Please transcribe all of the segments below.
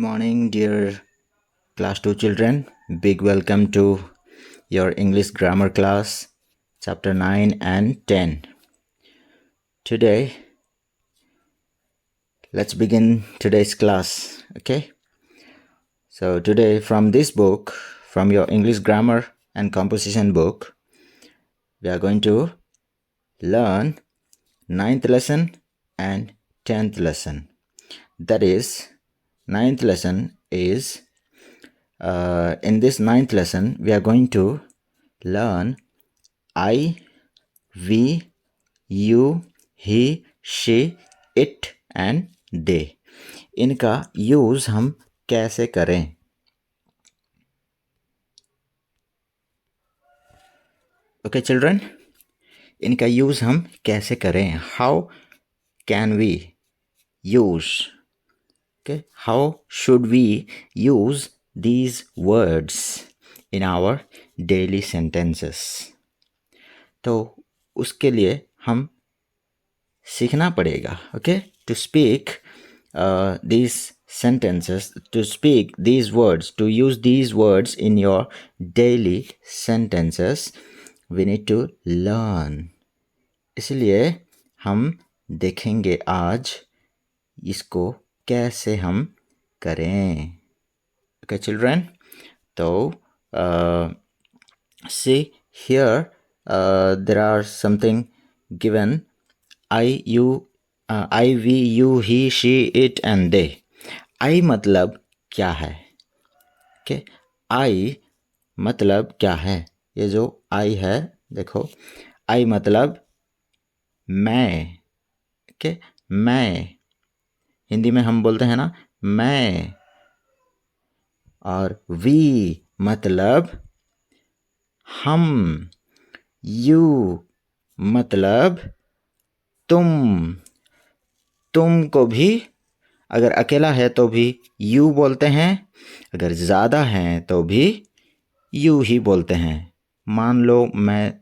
morning, dear class 2 children. Big welcome to your English grammar class, chapter 9 and 10. Today, let's begin today's class, okay? So today from this book, from your English grammar and composition book, we are going to learn 9th lesson and 10th lesson. That is, 9th lesson is in this 9th lesson, we are going to learn I, we, you, he, she, it and they. इनका use हम कैसे करें? Okay, children, इनका use हम कैसे करें? How can we use? Okay, how should we use these words in our daily sentences? तो उसके लिए हम सीखना पड़ेगा, okay, to speak these sentences, to speak these words, to use these words in your daily sentences, we need to learn. इसलिए हम देखेंगे आज इसको कैसे हम करें. Okay, children, so see here there are something given I, you, I, we, you, he, she, it and they. I मतलब क्या है? Okay, I मतलब क्या है? ये जो I है, देखो, I मतलब मैं. Okay, मैं. हिंदी में हम बोलते हैं ना, मैं. और we मतलब हम. You मतलब तुम को भी अगर अकेला है तो भी यू बोलते हैं, अगर ज़्यादा हैं तो भी यू ही बोलते हैं. मान लो मैं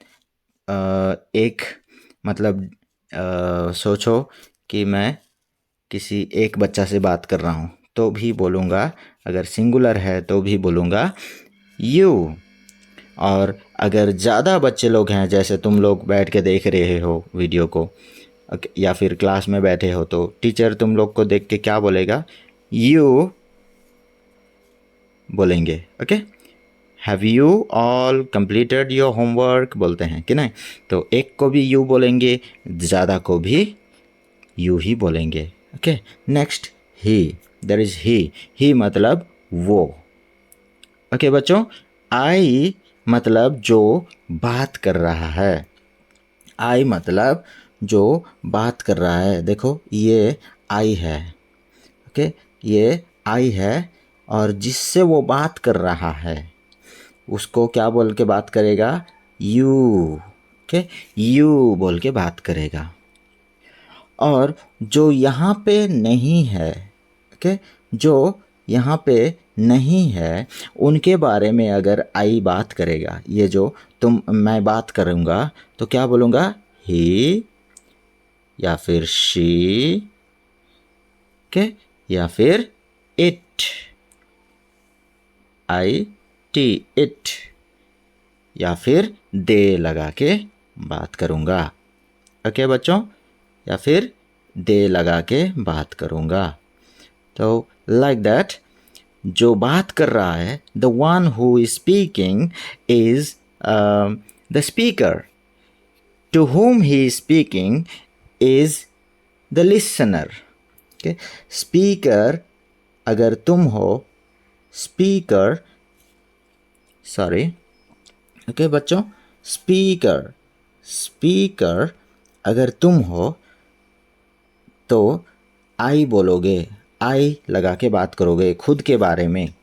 एक मतलब सोचो कि मैं किसी एक बच्चा से बात कर रहा हूँ तो भी बोलूँगा, अगर सिंगुलर है तो भी बोलूँगा यू. और अगर ज़्यादा बच्चे लोग हैं, जैसे तुम लोग बैठ के देख रहे हो वीडियो को या फिर क्लास में बैठे हो, तो टीचर तुम लोग को देख के क्या बोलेगा? यू बोलेंगे. Okay, have you all completed your homework बोलते हैं कि नहीं? तो एक को भी यू बोलेंगे, ज़्यादा को भी यू ही बोलेंगे. Okay, next he. There is he मतलब वो. ओके बच्चों, आई मतलब जो बात कर रहा है. आई मतलब जो बात कर रहा है. देखो, ये आई है. ओके, ये आई है और जिससे वो बात कर रहा है उसको क्या बोल के बात करेगा? यू. ओके, यू बोल के बात करेगा. और जो यहाँ पे नहीं है, ओके, जो यहाँ पे नहीं है, उनके बारे में अगर आई बात करेगा, ये जो मैं बात करूँगा तो क्या बोलूँगा? ही या फिर शी, ओके, या फिर इट. I T, it. या फिर दे लगा के बात करूँगा. ओके बच्चों, या फिर दे लगा के बात करूँगा. तो लाइक दैट, जो बात कर रहा है, the one who is speaking is the speaker. To whom he is speaking is the listener. Okay? Speaker अगर तुम हो, स्पीकर, सॉरी, ओके बच्चों, स्पीकर अगर तुम हो तो आई बोलोगे, आई लगा के बात करोगे खुद के बारे में.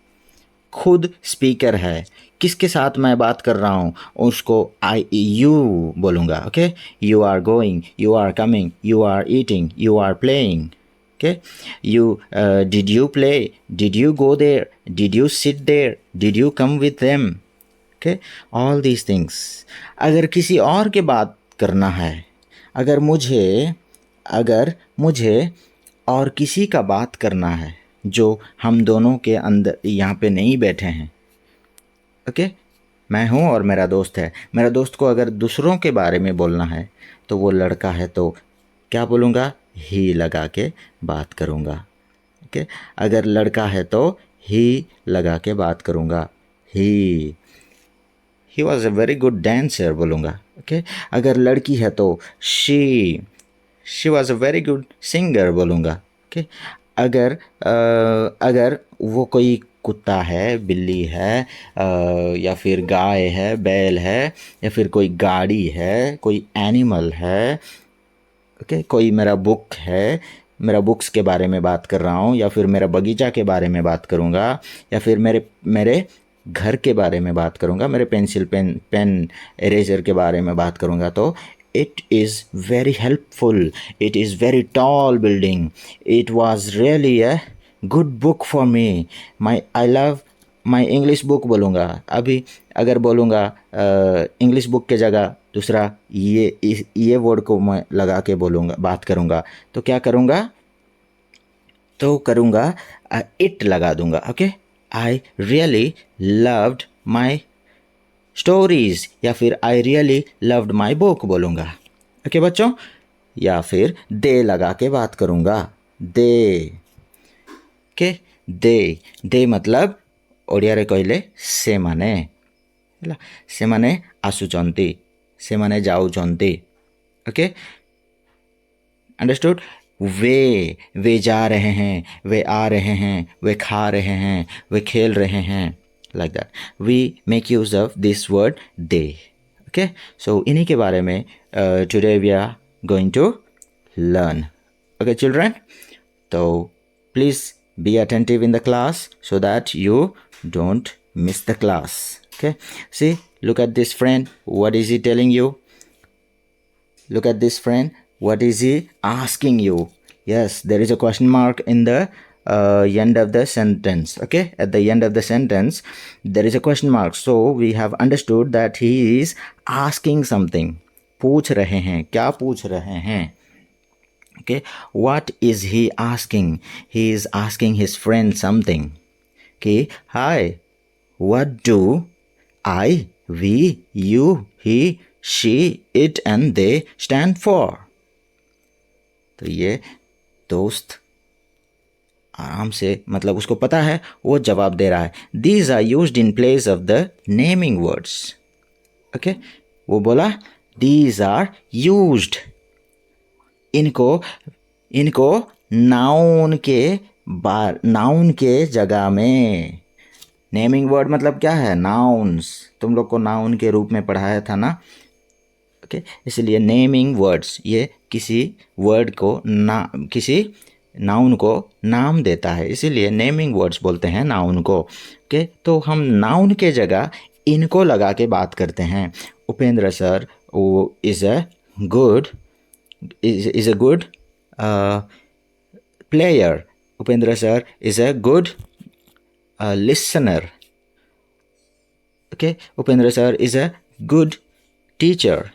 खुद स्पीकर है, किसके साथ मैं बात कर रहा हूँ उसको यू बोलूँगा. Okay, you are going, you are coming, you are eating, you are playing. Okay, you did you play, did you go there, did you sit there, did you come with them. Okay, all these things. अगर किसी और के बात करना है, अगर मुझे और किसी का बात करना है, जो हम दोनों के अंदर यहाँ पे नहीं बैठे हैं। ओके, मैं हूँ और मेरा दोस्त है। मेरा दोस्त को अगर दूसरों के बारे में बोलना है तो वो लड़का है तो क्या बोलूँगा, ही लगा के बात करूँगा। ओके, अगर लड़का है तो ही लगा के बात करूँगा, he was a very good dancer बोलूँगा। ओके, अगर लड़की है तो she was a very good singer बोलूँगा। ओके, अगर वो कोई कुत्ता है, बिल्ली है, या फिर गाय है, बैल है, या फिर कोई गाड़ी है, कोई एनिमल है, ओके, कोई मेरा बुक है, मेरा बुक्स के बारे में बात कर रहा हूँ, या फिर मेरा बगीचा के बारे में बात करूँगा, या फिर मेरे घर के बारे में बात करूँगा, मेरे पेन इरेजर के बारे में बात करूँगा, तो it is very helpful, it is very tall building, it was really a good book for me, I love my English book बोलूँगा। अभी अगर बोलूँगा इंग्लिश बुक के जगह दूसरा ये वर्ड को मैं लगा के बोलूँगा, बात करूँगा, तो क्या करूँगा, तो करूँगा इट लगा दूँगा। Okay, I really loved my stories, या फिर I really loved my book बोलूँगा। ओके बच्चों, या फिर दे लगा के बात करूँगा, दे। ओके, दे मतलब ओडियारे कहले सेमाने, सेमाने आसुचंती, सेमाने जाउचंती। Okay, understood. वे जा रहे हैं, वे आ रहे हैं, वे खा रहे हैं, वे खेल रहे हैं, like that. We make use of this word they. Okay, so इन्हीं के बारे में today we are going to learn. Okay children, so please be attentive in the class so that you don't miss the class. Okay, see, look at this friend, what is he telling you? Look at this friend, what is he asking you? Yes, there is a question mark in the end of the sentence. Okay, at the end of the sentence there is a question mark, so we have understood that he is asking something. पूछ रहे हैं, क्या पूछ रहे हैं? Okay, what is he asking? He is asking his friend something. Okay, hi, what do I, we, you, he, she, it and they stand for? तो ये दोस्त आराम से, मतलब उसको पता है, वो जवाब दे रहा है। These are used in place of the naming words. Okay, वो बोला दीज आर यूज्ड, इनको नाउन के जगह में। नेमिंग वर्ड मतलब क्या है, नाउन्स। तुम लोग को नाउन के रूप में पढ़ाया था ना। ओके, इसलिए नेमिंग वर्ड्स, ये किसी वर्ड को किसी नाउन को नाम देता है, इसीलिए नेमिंग वर्ड्स बोलते हैं नाउन को। ओके, तो हम नाउन के जगह इनको लगा के बात करते हैं। उपेंद्र सर वो is a good player, Upendra sir is a good listener. Okay, Upendra sir is a good teacher,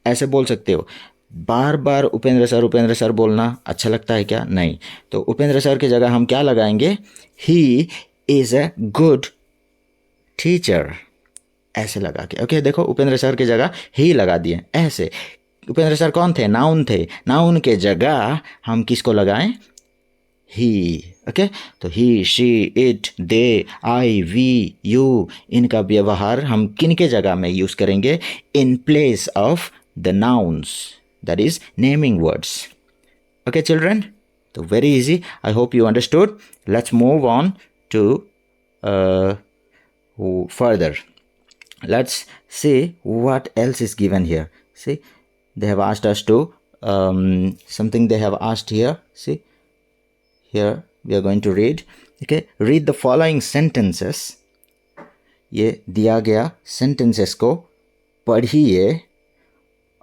ऐसे बोल सकते हो। बार बार उपेंद्र सर बोलना अच्छा लगता है क्या? नहीं। तो उपेंद्र सर की जगह हम क्या लगाएंगे, he is a good teacher, ऐसे लगा के। ओके, देखो उपेंद्र सर की जगह ही लगा दिए ऐसे। उपेंद्र सर कौन थे? नाउन थे। नाउन के जगह हम किसको लगाएं? ही। ओके, तो he, she, it, they, I, we, you, इनका व्यवहार हम किन के जगह में यूज़ करेंगे? In place of the nouns, that is naming words. Okay children, so very easy, I hope you understood. Let's move on to further. Let's see what else is given here. See, they have asked us to something they have asked here. See, here we are going to read. Okay, read the following sentences. ये दिया गया sentences को पढ़िए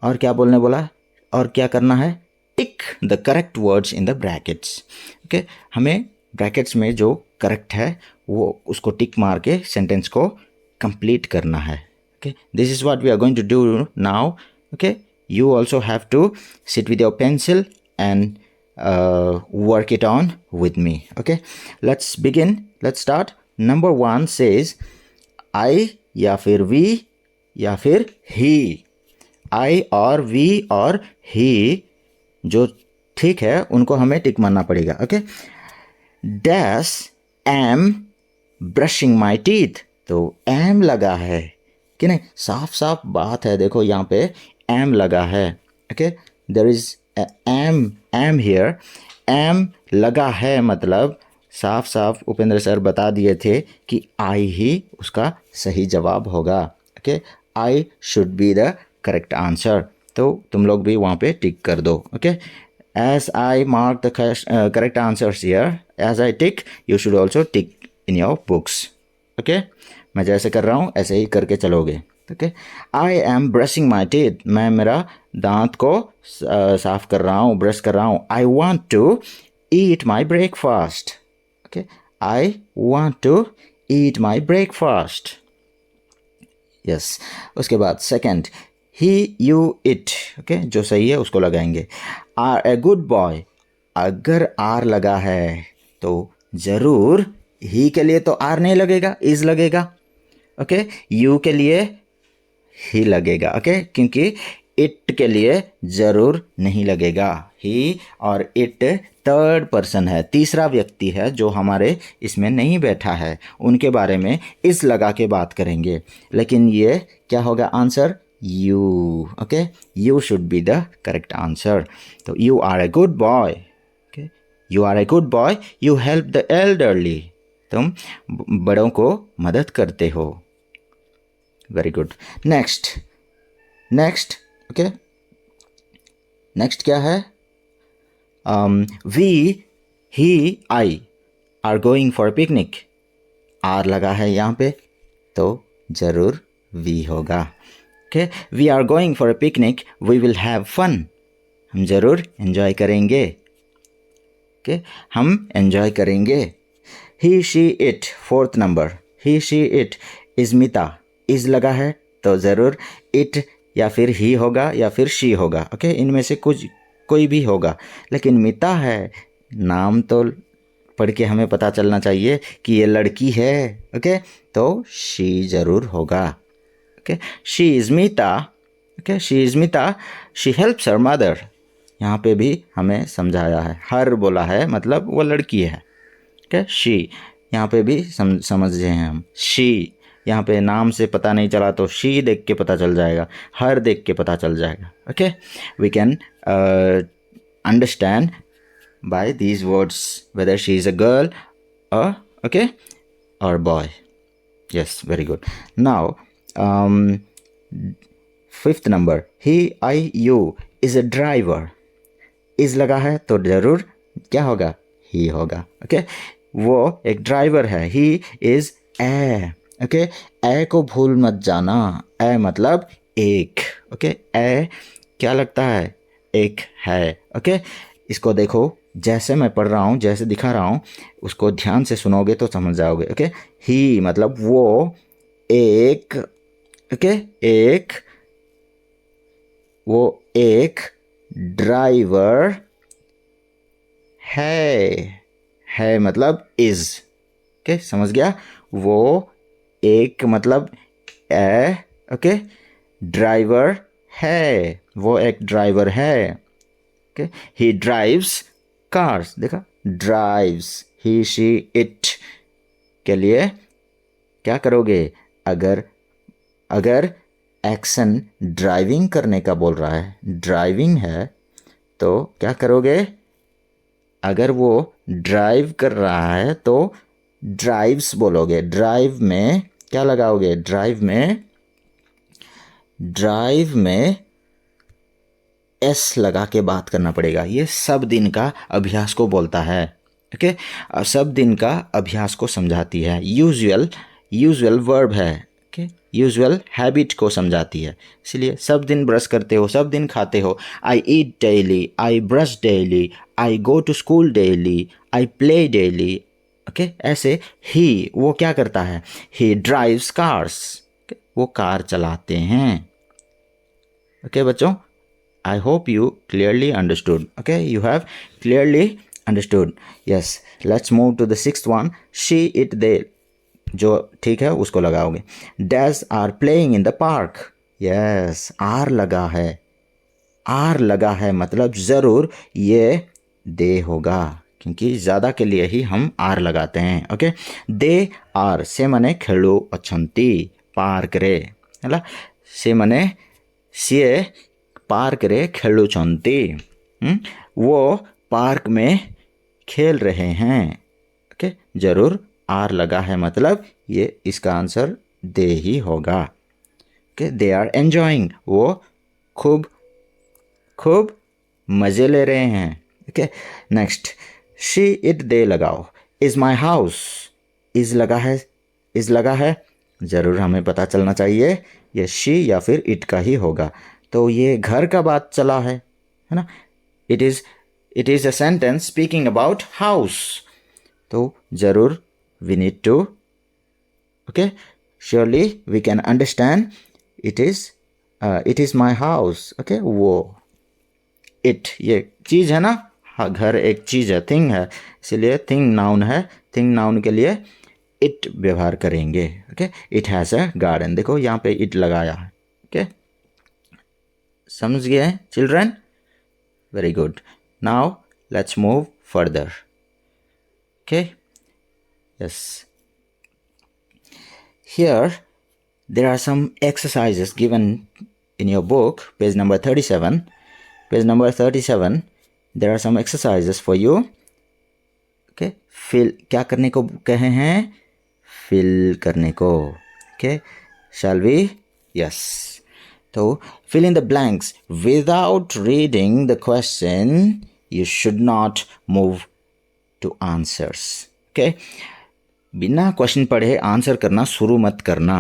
और क्या बोलने बोला, और क्या करना है? Tick the correct words in the brackets. Okay, हमें ब्रैकेट्स में जो करेक्ट है वो उसको टिक मार के सेंटेंस को कंप्लीट करना है। Okay, this is what we are going to do now. Okay, you also have to sit with your pencil and work it on with me. Okay, let's begin. Let's start. Number 1 says I या फिर we या फिर he. I और we और he जो ठीक है उनको हमें टिक मारना पड़ेगा. Okay, dash am brushing my teeth. तो एम लगा है कि नहीं, साफ साफ बात है. देखो यहाँ पे एम लगा है. Okay, there is am here. Am लगा है मतलब साफ साफ उपेंद्र सर बता दिए थे कि आई ही उसका सही जवाब होगा. Okay, I should be the correct answer. तो तुम लोग भी वहाँ पे टिक कर दो. Okay, as I mark the correct answers here, as I tick you should also tick in your books. Okay, मैं जैसे कर रहा हूँ ऐसे ही करके चलोगे. Okay, I am brushing my teeth. मैं मेरा दांत को साफ कर रहा हूँ, ब्रश कर रहा हूँ. I want to eat my breakfast. Okay, I want to eat my breakfast. Yes. उसके बाद second, he you it. Okay, जो सही है उसको लगाएंगे. Are a good boy. अगर आर लगा है तो ज़रूर ही के लिए तो आर नहीं लगेगा, इज लगेगा. ओके, यू के लिए ही लगेगा. ओके, क्योंकि इट के लिए ज़रूर नहीं लगेगा. ही और इट थर्ड पर्सन है, तीसरा व्यक्ति है जो हमारे इसमें नहीं बैठा है. उनके बारे में इस लगा के बात करेंगे. लेकिन ये क्या होगा answer? You. Okay, you should be the correct answer. तो you are a good boy. Okay, you are a good boy. You help the elderly. तुम बड़ों को मदद करते हो. Very good. Next. Okay, next क्या है? We he I are going for picnic. Are लगा है यहाँ पे तो ज़रूर वी होगा. Okay, we are going for a picnic, we will have fun. हम ज़रूर एंजॉय करेंगे. ओके, हम एंजॉय करेंगे. He she it. Fourth number, he she it. इज़मिता. इज़ लगा है तो ज़रूर इट या फिर ही होगा या फिर शी होगा. ओके, इनमें से कोई भी होगा. लेकिन मिता है, नाम तो पढ़ के हमें पता चलना चाहिए कि ये लड़की है. ओके, तो शी ज़रूर होगा. Okay, she is Meeta. Okay, she is Meeta. She helps her mother. यहाँ पे भी हमें समझाया है. हर बोला है मतलब वो लड़की है. ओके, शी यहाँ पे भी समझे हैं हम. शी यहाँ पे नाम से पता नहीं चला तो शी देख के पता चल जाएगा, हर देख के पता चल जाएगा. Okay, we can understand by these words whether she is a girl okay और boy. Yes, very good. Now fifth number, he I you is a driver. Is लगा है तो ज़रूर क्या होगा? ही होगा. ओके, वो एक ड्राइवर है. He is a. ओके, ए को भूल मत जाना. ए मतलब एक. ओके, ए क्या लगता है? एक है. ओके, इसको देखो, जैसे मैं पढ़ रहा हूँ, जैसे दिखा रहा हूँ, उसको ध्यान से सुनोगे तो समझ जाओगे. ओके, ही मतलब वो एक. ओके, वो एक ड्राइवर है मतलब इज. ओके, समझ गया? वो एक मतलब ए. ओके, ड्राइवर है, वो एक ड्राइवर है. ओके, ही ड्राइव्स कार्स. देखा, ड्राइव्स. ही शी इट के लिए क्या करोगे? अगर एक्शन ड्राइविंग करने का बोल रहा है, ड्राइविंग है, तो क्या करोगे? अगर वो ड्राइव कर रहा है तो ड्राइव्स बोलोगे. ड्राइव में क्या लगाओगे? ड्राइव में एस लगा के बात करना पड़ेगा. ये सब दिन का अभ्यास को बोलता है. ओके, सब दिन का अभ्यास को समझाती है. यूजुअल वर्ब है. ओके, यूजुअल हैबिट को समझाती है. इसलिए सब दिन ब्रश करते हो, सब दिन खाते हो. I eat daily, I brush daily, I go to school daily, I play daily. Okay, ऐसे ही वो क्या करता है? He drives cars. वो कार चलाते हैं. ओके बच्चों, I hope you clearly understood. Okay, you have clearly understood. Yes, let's move to the sixth one. She, it, they. जो ठीक है उसको लगाओगे. Dads are playing in the park. Yes, are लगा है. आर लगा है मतलब ज़रूर ये दे होगा, क्योंकि ज़्यादा के लिए ही हम आर लगाते हैं. ओके, दे आर से मने खेलू अच्छंती पार्क रे है से मने सिए पार्क रे खेलू छंती. वो पार्क में खेल रहे हैं. ओके, ज़रूर आर लगा है मतलब ये इसका आंसर दे ही होगा. Okay, they are enjoying. वो खूब खूब मज़े ले रहे हैं. Okay, next. She, it, they लगाओ. Is my house. इज़ लगा है ज़रूर हमें पता चलना चाहिए ये शी या फिर इट का ही होगा. तो ये घर का बात चला है ना. It is a sentence speaking about house. तो ज़रूर we need to okay surely we can understand it is my house. Okay, वो इट ये चीज़ है ना. हाँ, घर एक चीज़ है, थिंग है, इसलिए थिंग नाउन है. थिंग नाउन के लिए इट व्यवहार करेंगे. Okay, it has a garden. देखो यहाँ पे इट लगाया है. ओके, समझ गए children? Very good. Now let's move further. Okay, yes, here there are some exercises given in your book, page number 37. Page number 37, there are some exercises for you. Okay, fill क्या करने को कहे हैं? fill करने को. Okay, shall we? Yes. तो fill in the blanks. Without reading the question, you should not move to answers. Okay, बिना question पढ़े आंसर करना शुरू मत करना,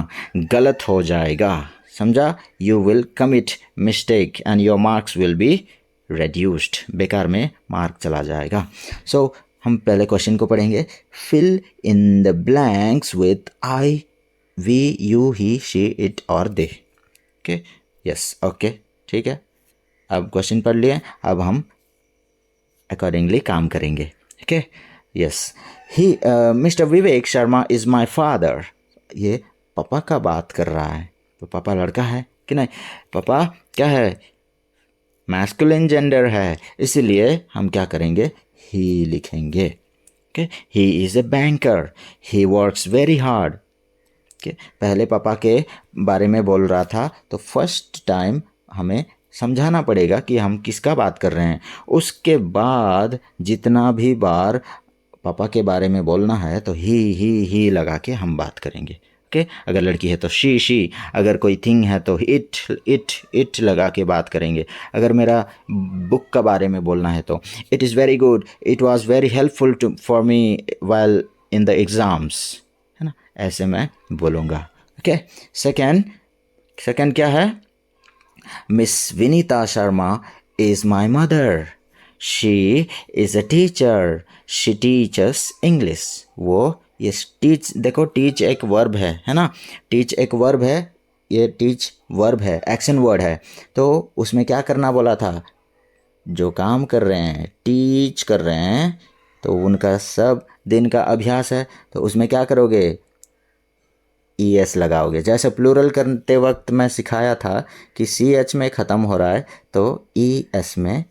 गलत हो जाएगा. समझा? You will commit mistake and your marks will be reduced. बेकार में मार्क चला जाएगा. सो हम पहले क्वेश्चन को पढ़ेंगे. Fill in the blanks with I, we, you, he, she, it और दे. ओके, यस, ओके, ठीक है. अब क्वेश्चन पढ़ लिए, अब हम अकॉर्डिंगली काम करेंगे. Okay, yes. He mister Vivek Sharma is my father. ये पापा का बात कर रहा है, तो पापा लड़का है कि नहीं? पापा क्या है? मैस्कुलिन जेंडर है, इसलिए हम क्या करेंगे? ही लिखेंगे. Okay, he is a banker. He works very hard. Okay, पहले पापा के बारे में बोल रहा था, तो फर्स्ट टाइम हमें समझाना पड़ेगा कि हम किसका बात कर रहे हैं. उसके बाद जितना भी बार पापा के बारे में बोलना है तो ही लगा के हम बात करेंगे. ओके, अगर लड़की है तो शी, अगर कोई थिंग है तो इट लगा के बात करेंगे. अगर मेरा बुक का बारे में बोलना है तो it is very good, it was very helpful for me while in the exams, है ना, ऐसे मैं बोलूँगा. ओके, सेकेंड क्या है? Miss Vinita Sharma is my mother. She is a teacher. She teachers English. वो ये टीच, देखो टीच एक वर्ब है ना. टीच एक वर्ब है, ये टीच वर्ब है, एक्शन वर्ड है. तो उसमें क्या करना बोला था? जो काम कर रहे हैं, टीच कर रहे हैं, तो उनका सब दिन का अभ्यास है. तो उसमें क्या करोगे? ES लगाओगे. जैसे प्लूरल करते वक्त मैं सिखाया था कि CH में ख़त्म हो रहा है तो ES में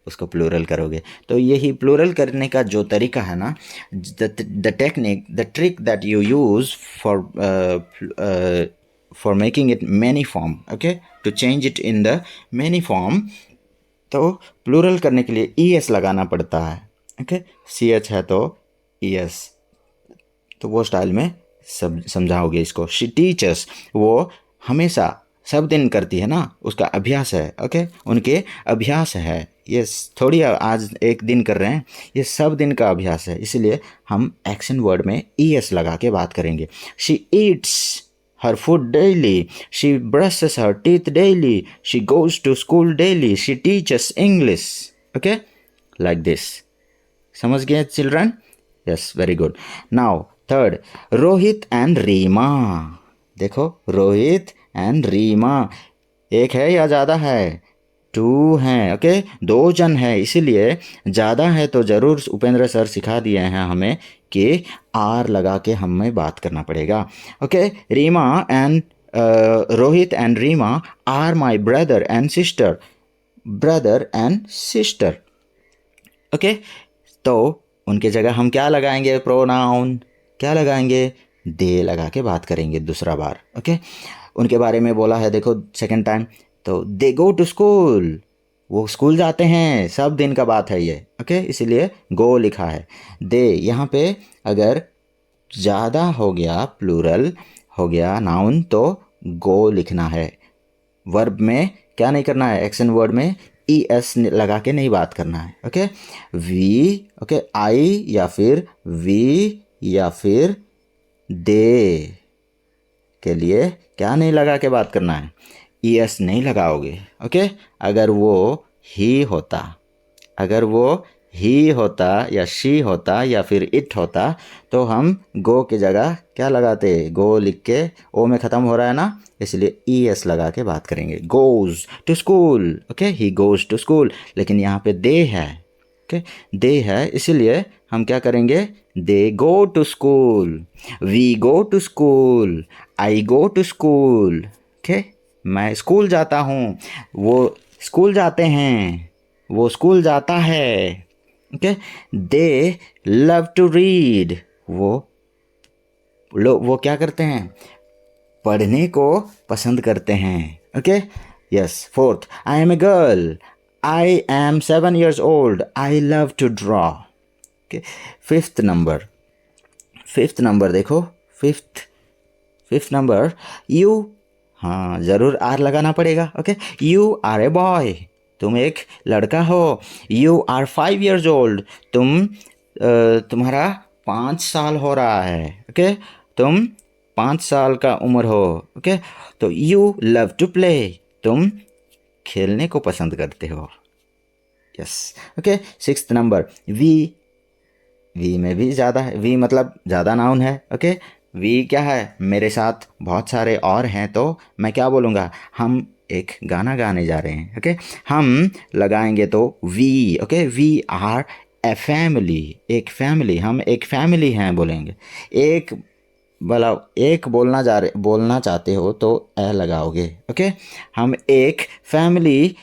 उसको प्लूरल करोगे. तो यही प्लूरल करने का जो तरीका है ना, the technique, the trick that you use for making it many form. Okay, to change it in the many form. तो प्लूरल करने के लिए ES लगाना पड़ता है. ओके, CH है तो ES. तो वो स्टाइल में सब समझाओगे इसको. शी टीचर्स, वो हमेशा सब दिन करती है ना, उसका अभ्यास है. ओके, उनके अभ्यास है. ये थोड़ी आज एक दिन कर रहे हैं, ये सब दिन का अभ्यास है, इसलिए हम एक्शन वर्ड में ES लगा के बात करेंगे. She eats her food daily. She brushes her teeth daily. She goes to school daily. She teachers English. Okay, like this. समझ गए children? Yes, very good. Now third, Rohit and Reema. देखो, Rohit and Reema एक है या ज़्यादा है? टू हैं, ओके, दो जन है, इसीलिए ज़्यादा है तो ज़रूर उपेंद्र सर सिखा दिए हैं हमें कि आर लगा के हमें बात करना पड़ेगा। Okay, Reema and Rohit and Reema are my brother and sister, brother and sister. Okay, तो उनके जगह हम क्या लगाएंगे, प्रोनाउन क्या लगाएंगे, दे लगा के बात करेंगे दूसरा बार। ओके, उनके बारे में बोला है, देखो सेकंड टाइम, तो दे गो टू स्कूल, वो स्कूल जाते हैं, सब दिन का बात है ये। ओके, इसीलिए गो लिखा है। दे यहाँ पे अगर ज़्यादा हो गया, प्लूरल हो गया नाउन, तो गो लिखना है। वर्ब में क्या नहीं करना है, एक्शन वर्ड में ई एस लगा के नहीं बात करना है। ओके, वी, ओके, आई या फिर वी या फिर दे के लिए क्या नहीं लगा के बात करना है, ई एस नहीं लगाओगे। ओके, अगर वो ही होता, अगर वो ही होता या शी होता या फिर इट होता तो हम गो की जगह क्या लगाते, गो लिख के ओ में ख़त्म हो रहा है ना, इसलिए ई एस लगा के बात करेंगे। Goes to school, okay, he goes to school, लेकिन यहाँ पे दे है, ओके, दे है, इसीलिए हम क्या करेंगे, they go to school, we go to school, I go to school. Okay, मैं स्कूल जाता हूँ, वो स्कूल जाते हैं, वो स्कूल जाता है। Okay, they love to read, वो क्या करते हैं, पढ़ने को पसंद करते हैं। Okay, yes, fourth, I am a girl, I am 7 years old, I love to draw. Okay, fifth number देखो, फिफ्थ नंबर, यू, हाँ ज़रूर आर लगाना पड़ेगा। Okay, you are a boy, तुम एक लड़का हो। यू आर 5 years old, तुम्हारा 5 साल हो रहा है। ओके, तुम 5 साल का उम्र हो। ओके, तो यू लव टू प्ले, तुम खेलने को पसंद करते हो। Yes, okay, sixth number, we में भी ज़्यादा है, वी मतलब ज़्यादा नाउन है। ओके, वी क्या है, मेरे साथ बहुत सारे और हैं, तो मैं क्या बोलूँगा, हम एक गाना गाने जा रहे हैं। ओके, हम लगाएंगे तो we. Okay, we are a family, एक फैमिली, हम एक फैमिली हैं बोलेंगे। एक बोलना चाहते हो तो ए लगाओगे। ओके, हम एक फैमिली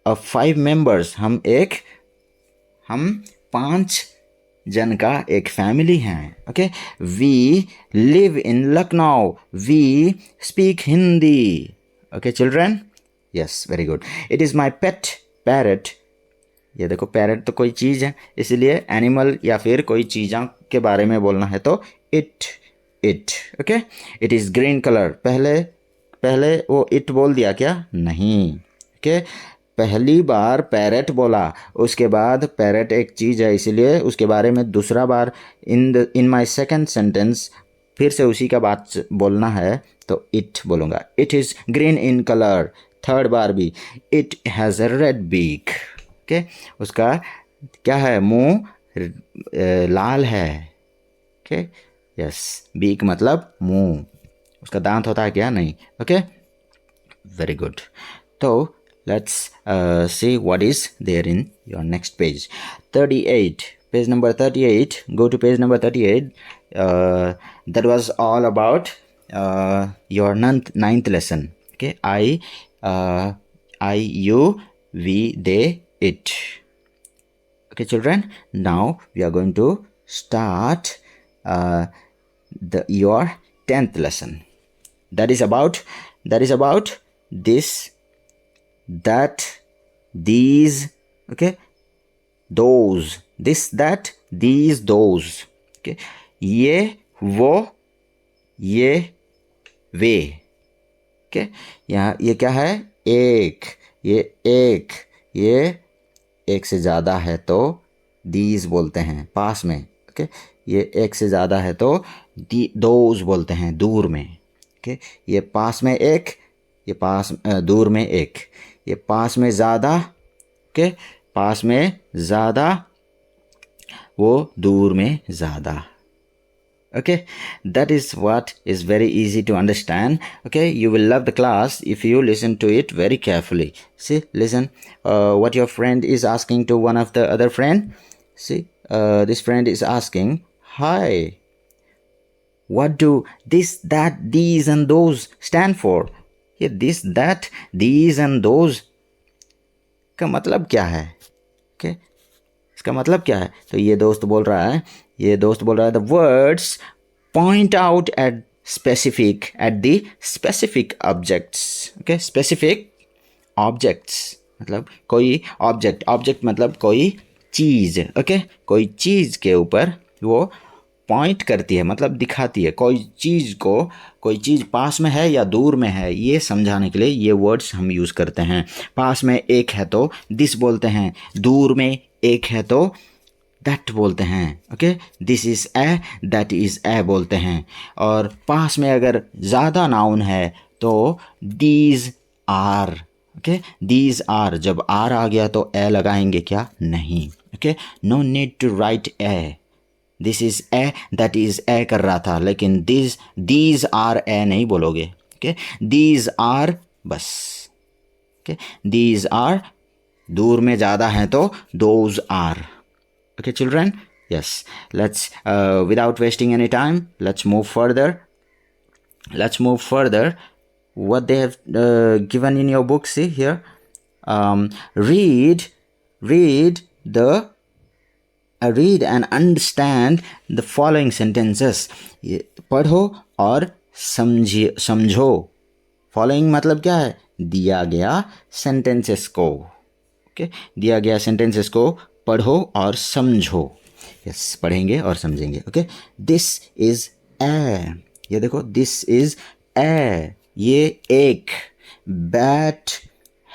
ऑफ 5 members, हम 5 जन का एक फैमिली हैं। Okay, we live in Lucknow, we speak Hindi. Okay children, yes, very good. It is my pet parrot, ये देखो पैरट तो कोई चीज़ है, इसलिए एनिमल या फिर कोई चीज़ों के बारे में बोलना है तो it. Okay, it is green colour, पहले वो इट बोल दिया क्या, नहीं। ओके, पहली बार पैरट बोला, उसके बाद पैरट एक चीज़ है, इसलिए उसके बारे में दूसरा बार इन माई सेकेंड सेंटेंस फिर से उसी का बात बोलना है तो इट बोलूँगा। It is green in colour, third बार भी, it has a red beak. Okay, उसका क्या है, मुंह लाल है। ओके, यस, बीक मतलब मुंह, उसका दांत होता है क्या, नहीं। Okay, very good. तो let's see what is there in your next page. 38, page number 38, go to page number 38. That was all about your ninth lesson. Okay, I, you, we, they, it. Okay children, now we are going to start your 10th lesson. That is about this, that, these, okay, those, this, that, these, those. Okay, ये, वो, ये, वे। okay, यहाँ ये क्या है, एक, ये एक से ज़्यादा है तो these बोलते हैं पास में। okay, ये एक से ज़्यादा है तो those बोलते हैं दूर में। okay, ये पास में एक, ये दूर में एक, ये पास में ज़्यादा, के पास में ज़्यादा, वो दूर में ज़्यादा। Okay, that is what is very easy to understand. Okay, you will love the class if you listen to it very carefully. See, listen, what your friend is asking to one of the other friend. See, this friend is asking, hi, what do this, that, these and those stand for? ये this, that, these and those का मतलब क्या है? Okay, इसका मतलब क्या है? तो ये दोस्त बोल रहा है, the words point out at specific, at the specific objects. Okay, specific objects मतलब कोई ऑब्जेक्ट मतलब कोई चीज़. ओके, कोई चीज़ के ऊपर वो पॉइंट करती है, मतलब दिखाती है कोई चीज़ पास में है या दूर में है, ये समझाने के लिए ये वर्ड्स हम यूज़ करते हैं. पास में एक है तो दिस बोलते हैं, दूर में एक है तो दैट बोलते हैं. Okay, this is a, that is ए बोलते हैं. और पास में अगर ज़्यादा नाउन है तो these are. Okay, these are, जब आर आ गया तो ए लगाएंगे क्या? नहीं. Okay, no need to write a. This is a, that is a कर रहा था, लेकिन दीज आर ए नहीं बोलोगे. ओके, दीज आर बस. ओके, दीज आर, दूर में ज़्यादा हैं तो those are. Okay, children, yes, let's without wasting any time, let's move further. What they have given in your book, see here, read and understand the following sentences. पढ़ो और समझो. Following मतलब क्या है? दिया गया sentences को. Okay, दिया गया sentences को पढ़ो और समझो. यस, पढ़ेंगे और समझेंगे. ओके, दिस इज ए, ये देखो, दिस इज ए, ये एक. बैट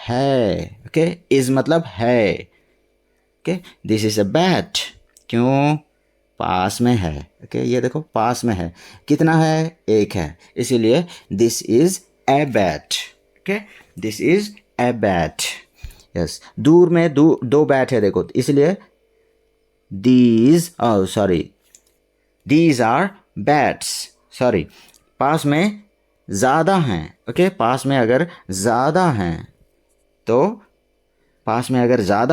है. ओके, इज मतलब है. Okay, this is a bat. क्यों? पास में है. ओके, ये देखो पास में है. कितना है? एक है, इसीलिए this is a bat. Okay, this is a bat. Yes, दूर में दो बैट है, देखो, इसलिए दीज आर बैट्स. सॉरी, पास में ज़्यादा हैं. ओके, पास में अगर ज़्यादा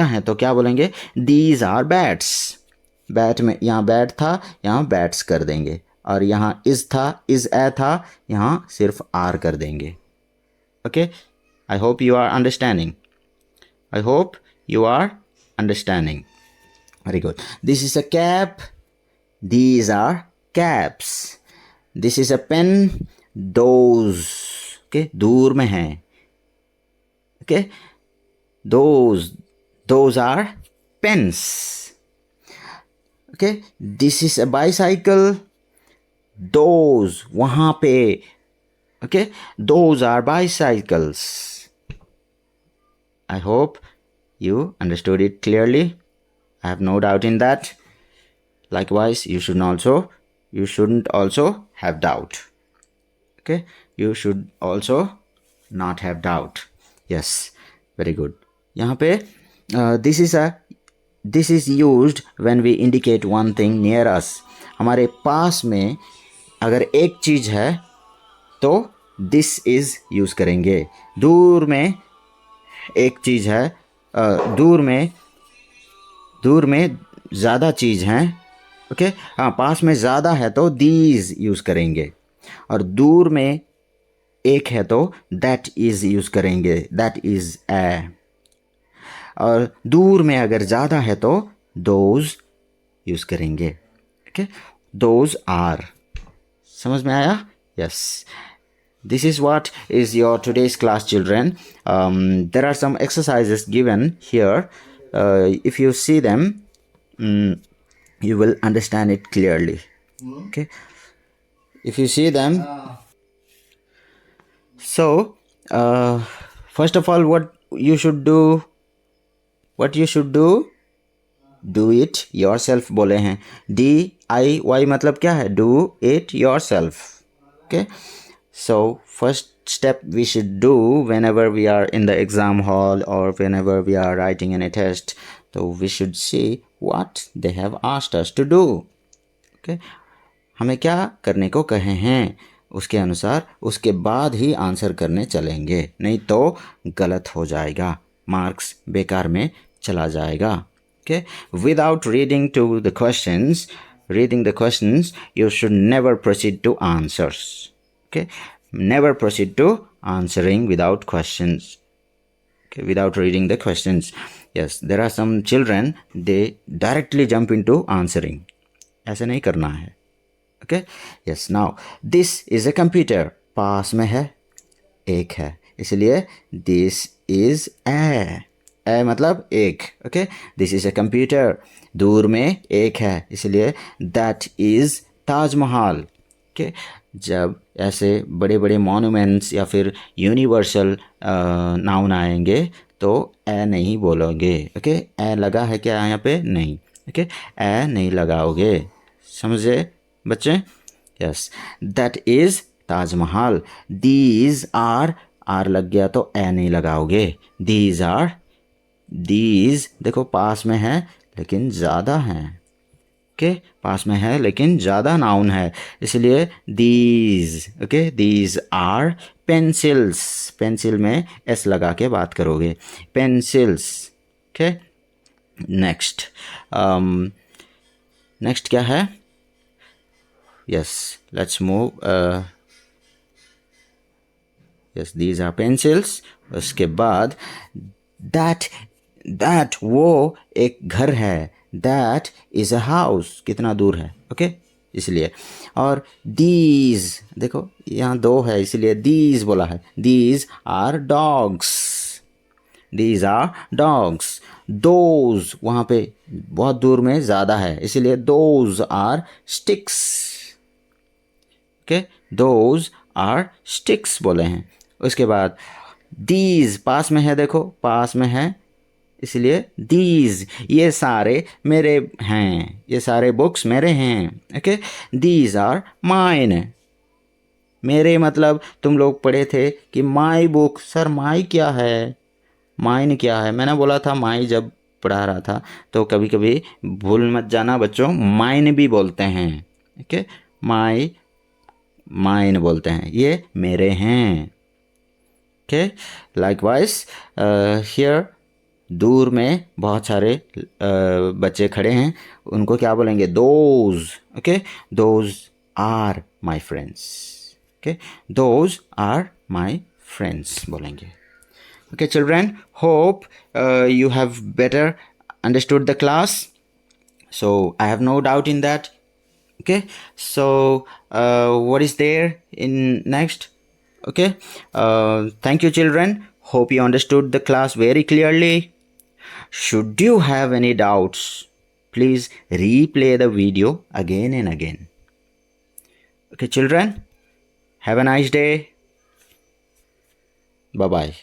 हैं तो क्या बोलेंगे? These are bats. बैट में यहाँ बैट था, यहाँ बैट्स कर देंगे. और यहाँ इज ए था, यहाँ सिर्फ आर कर देंगे. Okay, I hope you are understanding. I hope you are understanding. Very good. This is a cap. These are caps. This is a pen. Those. Okay, दूर में हैं. Okay, those are pens. Okay, this is a bicycle. Those, वहाँ पे. Okay, those are bicycles. I hope you understood it clearly. I have no doubt in that. Likewise, you shouldn't also have doubt. Okay, you should also not have doubt. Yes, very good. यहाँ पे this is used when we indicate one thing near us. हमारे पास में अगर एक चीज़ है तो this is use करेंगे. दूर में एक चीज़ है, दूर में ज़्यादा चीज़ हैं. ओके, हाँ, पास में ज़्यादा है तो दीज यूज़ करेंगे. और दूर में एक है तो दैट इज़ यूज़ करेंगे. That is a. और दूर में अगर ज़्यादा है तो दोज यूज़ करेंगे. Okay, those are. समझ में आया? Yes. This is what is your today's class, children. There are some exercises given here. If you see them, you will understand it clearly. Okay. If you see them. So, first of all, what you should do? Do it yourself बोले हैं. DIY मतलब क्या है? Do it yourself. Okay. So first step we should do whenever we are in the exam hall or whenever we are writing in a test, so we should see what they have asked us to do. Okay, हमें क्या करने को कहे हैं उसके अनुसार उसके बाद ही आंसर करने चलेंगे, नहीं तो गलत हो जाएगा, मार्क्स बेकार में चला जाएगा। Okay, without reading the questions you should never proceed to answers. Okay, never proceed to answering without questions. Okay, without reading the questions. Yes, there are some children, they directly jump into answering. ऐसे नहीं करना है। Okay, yes, now this is a computer. पास में है, एक है, इसलिए this is a मतलब एक। Okay, this is a computer, दूर में एक है, इसलिए दैट इज ताजमहल। ओके, जब ऐसे बड़े बड़े मॉन्यूमेंट्स या फिर यूनिवर्सल नाउन आएंगे तो ए नहीं बोलोगे। ओके, ए लगा है क्या यहाँ पे? नहीं। ओके, ए नहीं लगाओगे, समझे बच्चे? Yes, that is Taj Mahal. These are लग गया तो ए नहीं लगाओगे। दीज देखो पास में है लेकिन ज़्यादा हैं। ओके, पास में है लेकिन ज़्यादा नाउन है, इसलिए these. Okay, these are pencils. Pencil में एस लगा के बात करोगे, पेंसिल्स। ओके, नेक्स्ट क्या है? Yes, let's move. Yes, these are pencils. उसके बाद दैट वो एक घर है, दैट इज अ हाउस, कितना दूर है। ओके, इसलिए। और दीज देखो यहाँ दो है, इसलिए दीज बोला है। These are dogs, these are dogs. Those वहाँ पे बहुत दूर में ज़्यादा है, इसलिए those are sticks. Okay, those are sticks बोले हैं। उसके बाद दीज पास में है, देखो पास में है, इसलिए दीज ये सारे मेरे हैं, ये सारे बुक्स मेरे हैं। Okay, these are mine. मेरे मतलब तुम लोग पढ़े थे कि माई बुक। सर माई क्या है, माइन क्या है? मैंने बोला था माई जब पढ़ा रहा था, तो कभी कभी भूल मत जाना बच्चों, माइन भी बोलते हैं। ओके, माइन बोलते हैं, ये मेरे हैं। ओके, लाइकवाइज हियर दूर में बहुत सारे बच्चे खड़े हैं, उनको क्या बोलेंगे? Those. Okay, those are my friends. Okay, those are my friends बोलेंगे। Okay children, hope you have better understood the class, so I have no doubt in that. Okay, so what is there in next? Okay, thank you children, hope you understood the class very clearly. Should you have any doubts, please replay the video again and again. Okay children, have a nice day. Bye bye.